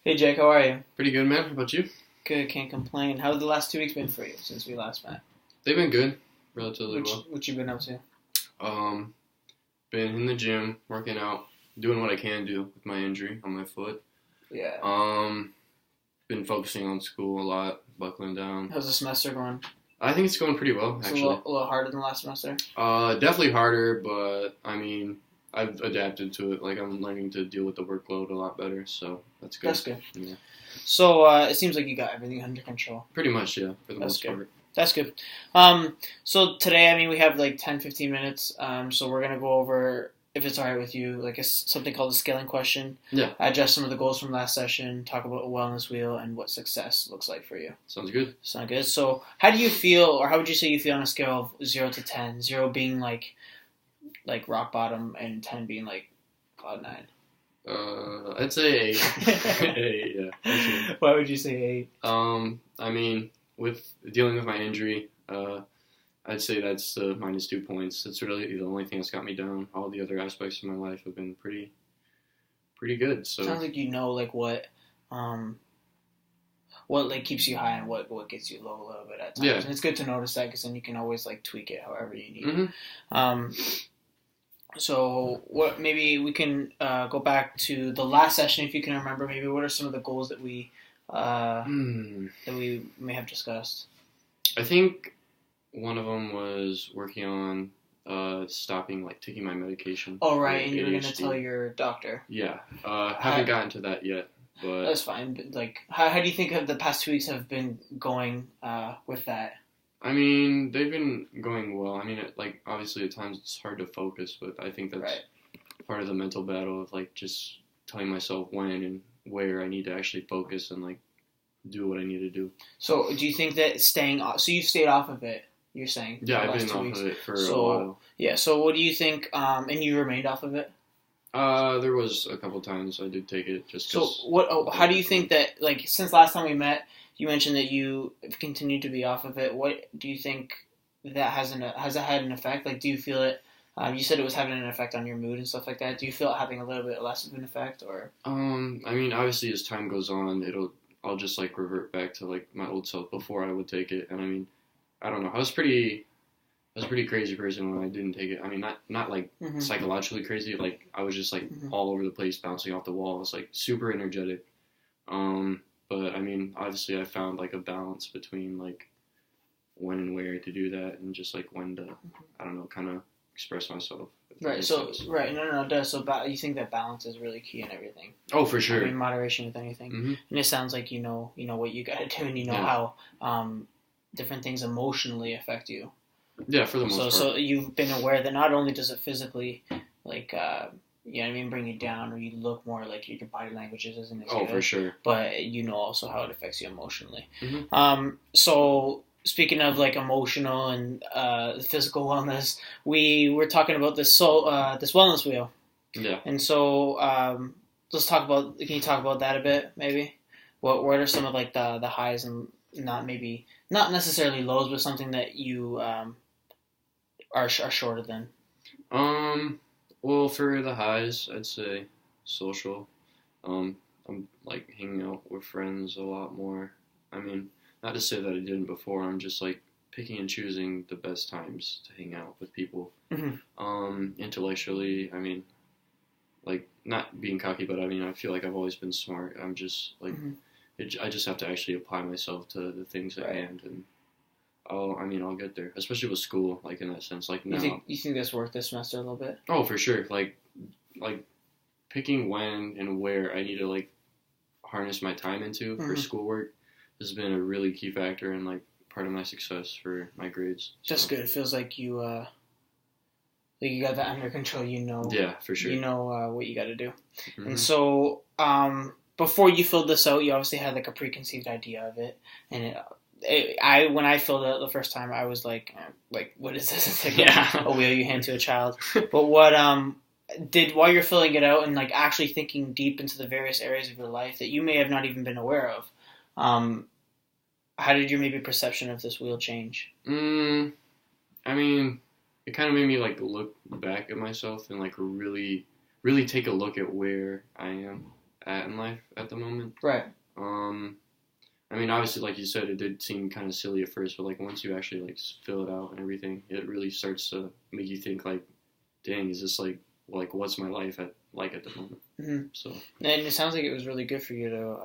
Hey Jake, how are you? Pretty good, man. How about you? Good, can't complain. How's the last 2 weeks been for you since we last met? They've been good, relatively Which well. what you been up to? Um, been in the gym, working out, doing what I can do with my injury on my foot. Yeah. Been focusing on school a lot, buckling down. How's the semester going? I think it's going pretty well, It's actually. a little harder than last semester. Definitely harder, but I mean, I've adapted to it. Like I'm learning to deal with the workload a lot better, so that's good. That's good. Yeah. So it seems like you got everything under control. Pretty much, yeah, for the That's most good. part. That's good. So today, we have like 10, 15 minutes. So we're gonna go over, if it's all right with you, like something called the scaling question. Yeah. Adjust some of the goals from last session. Talk about a wellness wheel and what success looks like for you. Sounds good. Sound good? So how do you feel, or how would you say you feel on a scale of 0 to 10? 0 being like rock bottom, and 10 being like cloud 9. I'd say 8. 8, yeah. Actually. Why would you say 8? I mean, with dealing with my injury, I'd say that's the -2 points. That's really the only thing that's got me down. All the other aspects of my life have been pretty good. So Sounds like you know like what like keeps you high and what gets you low a little bit at times. Yeah. And it's good to notice that, because then you can always like tweak it however you need. Mm-hmm. So what? Maybe we can go back to the last session, if you can remember. Maybe what are some of the goals that we may have discussed? I think one of them was working on stopping like taking my medication. Oh right, and you were ADHD. gonna tell your doctor. Yeah, haven't gotten to that yet, but That's fine. But like, how do you think of the past 2 weeks have been going with that? I mean, they've been going well. I mean, like obviously at times it's hard to focus, but I think that's Right. part of the mental battle of like just telling myself when and where I need to actually focus and like do what I need to do. So do you think that staying off? So you've stayed off of it. You're saying? Yeah, for the I've last been 2 off weeks. of it for So- a while. Yeah. So what do you think? And you remained off of it. There was a couple times I did take it just So because. what? Oh, how do you think that? Like, since last time we met, you mentioned that you have continued to be off of it. What do you think that has it had an effect? Like, do you feel it? You said it was having an effect on your mood and stuff like that. Do you feel it having a little bit less of an effect, or? I mean, obviously as time goes on, I'll just like revert back to like my old self before I would take it. And I mean, I don't know. I was a pretty crazy person when I didn't take it. I mean, not like Mm-hmm. psychologically crazy. Like I was just like Mhm. all over the place, bouncing off the walls, like super energetic. But I mean, obviously I found like a balance between like when and where to do that, and just like when to, I don't know, kind of express myself. if that Right. makes So sense. right. No, it does. So you think that balance is really key in everything. Oh, for sure. I mean, moderation with anything. Hmm. And it sounds like you know what you got to do, and you know Yeah. how different things emotionally affect you. Yeah, for the most part. So you've been aware that not only does it physically, like, bring you down, or you look more like your body language isn't as Oh, good, for sure. but you know also how it affects you emotionally. Mhm. So speaking of like emotional and physical wellness, we were talking about this this wellness wheel, Yeah. and so let's talk about. Can you talk about that a bit, maybe? What are some of like the highs and not necessarily lows, but something that you are shorter than? Well, for the highs, I'd say social. I'm like hanging out with friends a lot more. I mean, not to say that I didn't before. I'm just like picking and choosing the best times to hang out with people. Mhm. Intellectually, I mean, like not being cocky, but I mean, I feel like I've always been smart. I'm just like, Mhm. I just have to actually apply myself to the things at Right. hand, and I'll get there. Especially with school, like in that sense. Like now, You think that's worked this semester a little bit? oh, for sure. Like picking when and where I need to like harness my time into for Mhm. schoolwork has been a really key factor and like part of my success for my grades. That's So, good. It feels like you got that under control. Yeah, for sure. You know what you got to do. Mhm. And so before you filled this out, you obviously had like a preconceived idea of it, and when I filled it out the first time, I was like what is this? It's like Yeah. a wheel you hand to a child. But what while you're filling it out and like actually thinking deep into the various areas of your life that you may have not even been aware of, how did your maybe perception of this wheel change? I mean, it kind of made me like look back at myself and like really, really take a look at where I am at in life at the moment. Right. I mean, obviously, like you said, it did seem kind of silly at first, but like once you actually like fill it out and everything, it really starts to make you think like, dang, is this like what's my life at the moment? Mm-hmm. So. And it sounds like it was really good for you to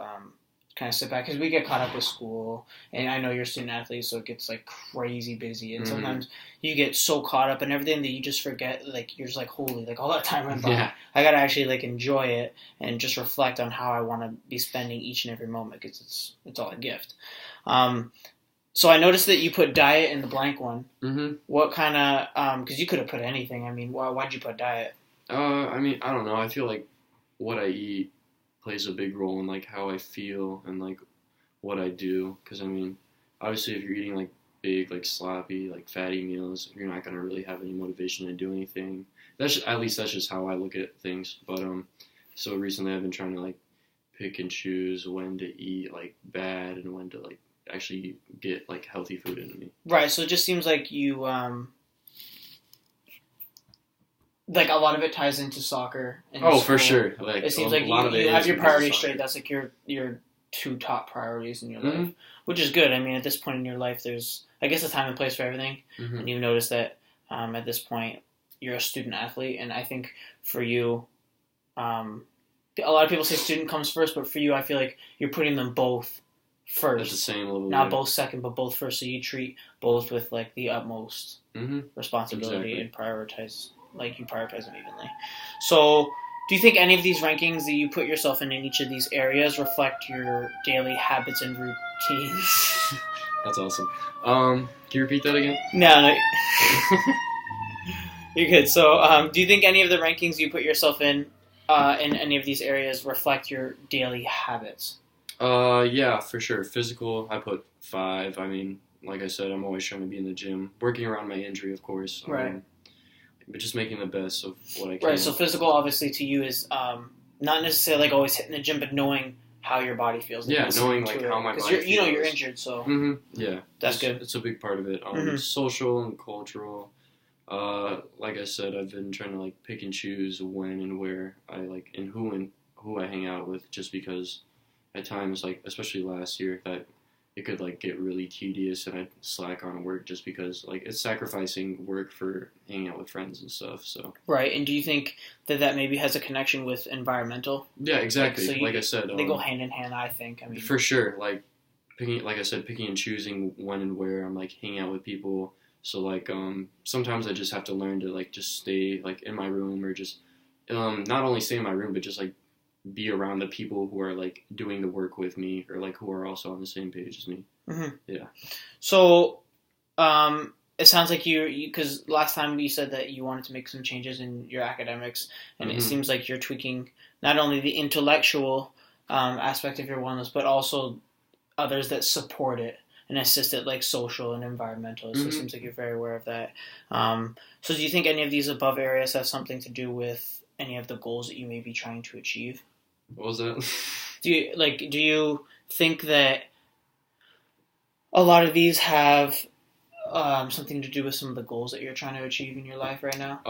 kind of sit back, because we get caught up with school, and I know you're a student athlete, so it gets like crazy busy, and sometimes you get so caught up in everything that you just forget, like you're just like, holy, like all that time went by. Yeah. I gotta actually like enjoy it and just reflect on how I want to be spending each and every moment, because it's all a gift. So I noticed that you put diet in the blank one. Mm-hmm. What kind of because you could have put anything. I mean, why'd you put diet? I mean, I don't know. I feel like what I eat plays a big role in like how I feel and like what I do. Because I mean, obviously, if you're eating like big, like sloppy, like fatty meals, you're not gonna really have any motivation to do anything. At least that's just how I look at things. But so recently I've been trying to like pick and choose when to eat like bad and when to like actually get like healthy food into me. Right. So it just seems like you like a lot of it ties into soccer. And oh, for sure. Like it seems like you have your priorities straight. That's like your two top priorities in your life, which is good. I mean, at this point in your life, there's I guess a time and place for everything, and you've noticed that at this point you're a student athlete, and I think for you, a lot of people say student comes first, but for you, I feel like you're putting them both first. At the same level. Not both second, but both first. So you treat both with like the utmost responsibility and prioritize. Like you prioritize them evenly. So, do you think any of these rankings that you put yourself in each of these areas reflect your daily habits and routines? That's awesome. Can you repeat that again? No. You're good. So, do you think any of the rankings you put yourself in any of these areas reflect your daily habits? Yeah, for sure. Physical, I put 5. I mean, like I said, I'm always trying to be in the gym, working around my injury, of course. Right. But just making the best of what I can. Right, so physical obviously to you is not necessarily like always hitting the gym, but knowing how your body feels. Yeah, knowing like how my body feels. You know you're injured, so yeah, that's good. It's a big part of it. Social and cultural. Like I said, I've been trying to like pick and choose when and where I like and who I hang out with, just because at times, like especially last year, that it could like get really tedious and I'd slack on work just because like it's sacrificing work for hanging out with friends and stuff. So right, and do you think that maybe has a connection with environmental? Yeah, exactly. Like I said, they go hand in hand. I think. I mean, for sure. Like picking and choosing when and where I'm like hanging out with people. So like sometimes I just have to learn to like just stay like in my room or just not only stay in my room but just like be around the people who are like doing the work with me or like who are also on the same page as me. Yeah. So, it sounds like because last time you said that you wanted to make some changes in your academics, and it seems like you're tweaking not only the intellectual aspect of your wellness, but also others that support it and assist it, like social and environmental. So it seems like you're very aware of that. So do you think any of these above areas have something to do with any of the goals that you may be trying to achieve? What was that? Do you think that a lot of these have something to do with some of the goals that you're trying to achieve in your life right now?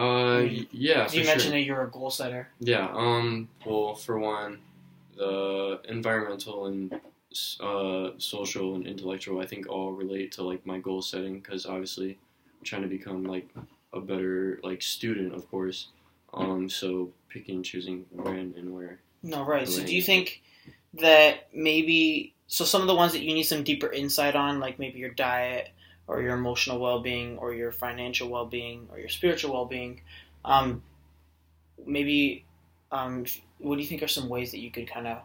Yeah. You mentioned that you're a goal setter. Yeah. Well, for one, the environmental and social and intellectual, I think all relate to like my goal setting, because obviously I'm trying to become like a better like student, of course. So picking and choosing when and where. No, right. So do you think that maybe some of the ones that you need some deeper insight on, like maybe your diet or your emotional well-being or your financial well-being or your spiritual well-being, what do you think are some ways that you could kind of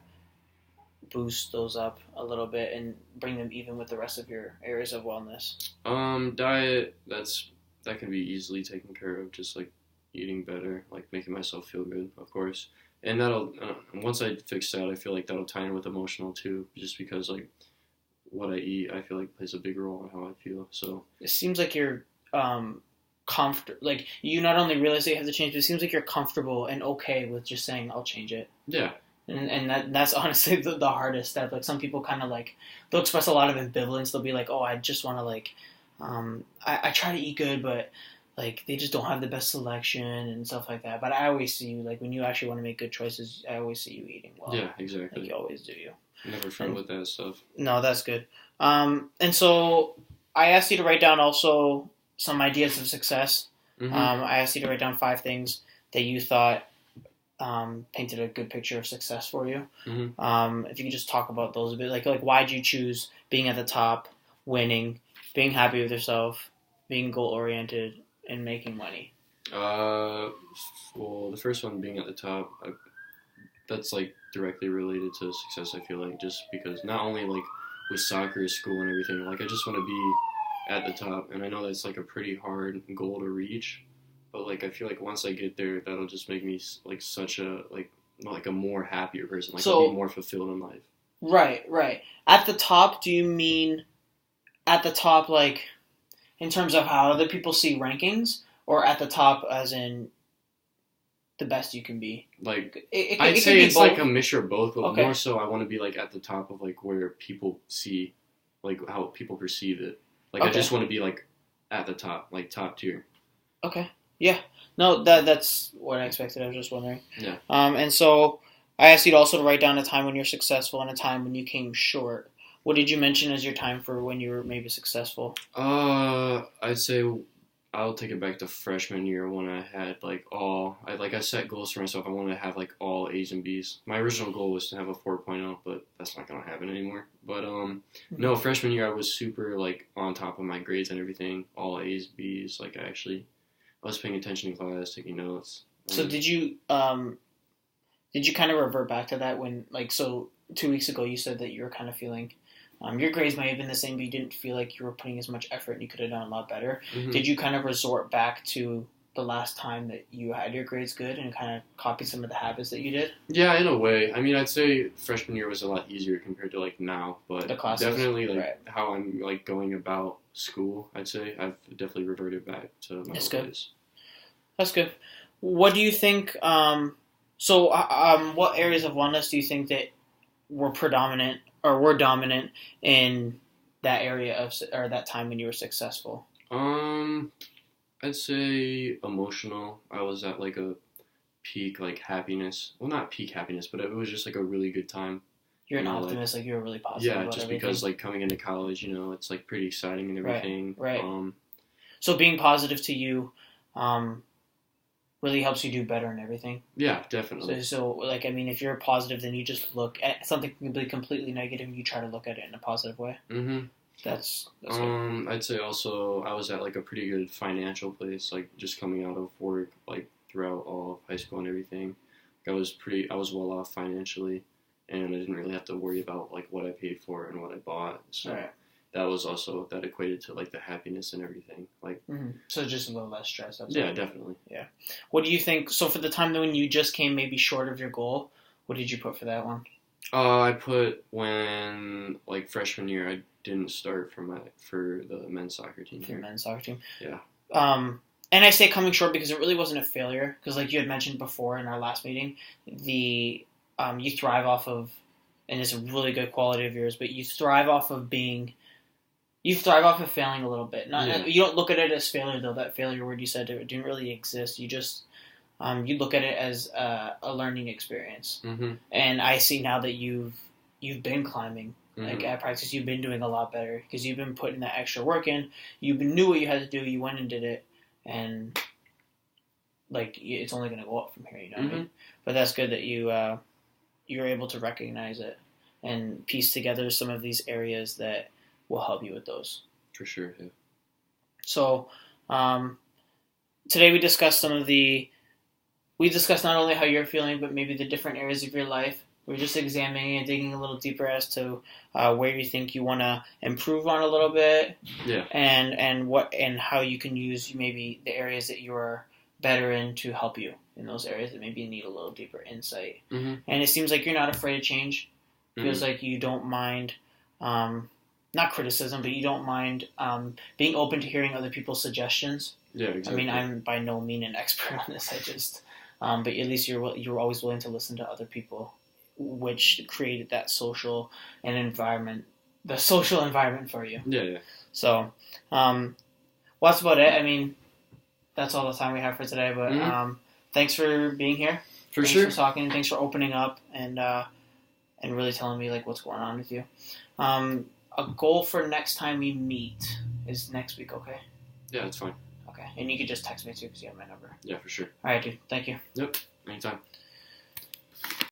boost those up a little bit and bring them even with the rest of your areas of wellness? Diet, that can be easily taken care of, just like eating better, like making myself feel good, of course. And that'll once I fix that, I feel like that'll tie in with emotional too, just because like what I eat, I feel like plays a big role in how I feel. So it seems like you're comfortable. Like you not only realize that you have to change, but it seems like you're comfortable and okay with just saying I'll change it. Yeah. And that's honestly the hardest step. Like some people kind of like they'll express a lot of ambivalence. They'll be like, oh, I just want to like I try to eat good, but like they just don't have the best selection and stuff like that. But I always see you, like when you actually want to make good choices, I always see you eating well. Yeah, exactly. Like you always do. You never front with that stuff. No, that's good. And so I asked you to write down also some ideas of success. Mm-hmm. I asked you to write down 5 things that you thought painted a good picture of success for you. Mm-hmm. If you could just talk about those a bit, like why did you choose being at the top, winning, being happy with yourself, being goal oriented, and making money? Well, the first one being at the top, that's like directly related to success. I feel like just because not only like with soccer, school, and everything, like I just want to be at the top, and I know that's like a pretty hard goal to reach. But like I feel like once I get there, that'll just make me like such a like a more happier person. Like I'll be more fulfilled in life. Right. At the top, do you mean at the top like in terms of how other people see rankings, or at the top as in the best you can be? Like I'd say it's both. like a mixture of both, but Okay. more so I want to be like at the top of like where people see, like how people perceive it. Like I just want to be like at the top, like top tier. Okay. Yeah. No, that's what I expected. I was just wondering. Yeah. And so I asked you also to write down a time when you're successful and a time when you came short. What did you mention as your time for when you were maybe successful? I'd say I'll take it back to freshman year when I had I set goals for myself. I wanted to have like all A's and B's. My original goal was to have a 4.0, but that's not gonna happen anymore. But no, freshman year I was super like on top of my grades and everything, all A's, B's. Like I was paying attention in class, taking notes. So did you kind of revert back to that when 2 weeks ago you said that you were kind of feeling your grades might have been the same, but you didn't feel like you were putting as much effort and you could have done a lot better. Mm-hmm. Did you kind of resort back to the last time that you had your grades good and kind of copy some of the habits that you did? Yeah, in a way. I mean, I'd say freshman year was a lot easier compared to like now, but definitely how I'm like going about school, I'd say I've definitely reverted back to my old ways. That's good. What do you think? What areas of wellness do you think that were predominant or were dominant in that area or that time when you were successful? I'd say emotional. I was at like a peak like happiness. Well, not peak happiness, but it was just like a really good time. You're an optimist, like you're really positive. Yeah, about just everything. because like coming into college, it's like pretty exciting and everything. Right. So being positive to you, really helps you do better in everything. Yeah, definitely. So if you're positive, then you just look at something can be completely negative, and you try to look at it in a positive way. Mm-hmm. That's good. I'd say also I was at like a pretty good financial place, like just coming out of work, like throughout all of high school and everything. I was well off financially, and I didn't really have to worry about like what I paid for and what I bought. So that equated to like the happiness and everything. Like so just a little less stress. Yeah, definitely. Yeah. What do you think? So for the time when you just came maybe short of your goal, what did you put for that one? I put when like freshman year I didn't start for the men's soccer team. For your men's soccer team. Yeah. And I say coming short because it really wasn't a failure. Because like you had mentioned before in our last meeting, you thrive off of, and it's a really good quality of yours, but you thrive off of failing a little bit. You don't look at it as failure though. That failure word you said it didn't really exist. You just you look at it as a learning experience. Mm-hmm. And I see now that you've been climbing. Like at practice, you've been doing a lot better because you've been putting that extra work in. You knew what you had to do. You went and did it, and like it's only going to go up from here. You know what I mean? But that's good that you were able to recognize it and piece together some of these areas that will help you with those. For sure. Yeah. So today we discussed not only how you're feeling, but maybe the different areas of your life. We're just examining and digging a little deeper as to where you think you want to improve on a little bit. Yeah. And how you can use maybe the areas that you're better in to help you in those areas that maybe need a little deeper insight. Mm-hmm. And it seems like you're not afraid of change. It feels like you don't mind, not criticism, but you don't mind being open to hearing other people's suggestions. Yeah, exactly. I mean, I'm by no means an expert on this. I just, but at least you're always willing to listen to other people, which created that social environment for you. Yeah. So, well, that's about it. I mean, that's all the time we have for today. But Mm-hmm. Thanks for being here. Thanks for talking. Thanks for opening up and really telling me like what's going on with you. A goal for next time we meet is next week. Okay. Yeah, that's fine. Okay, and you could just text me too because you have my number. Yeah, for sure. All right, dude. Thank you. Yep. Anytime.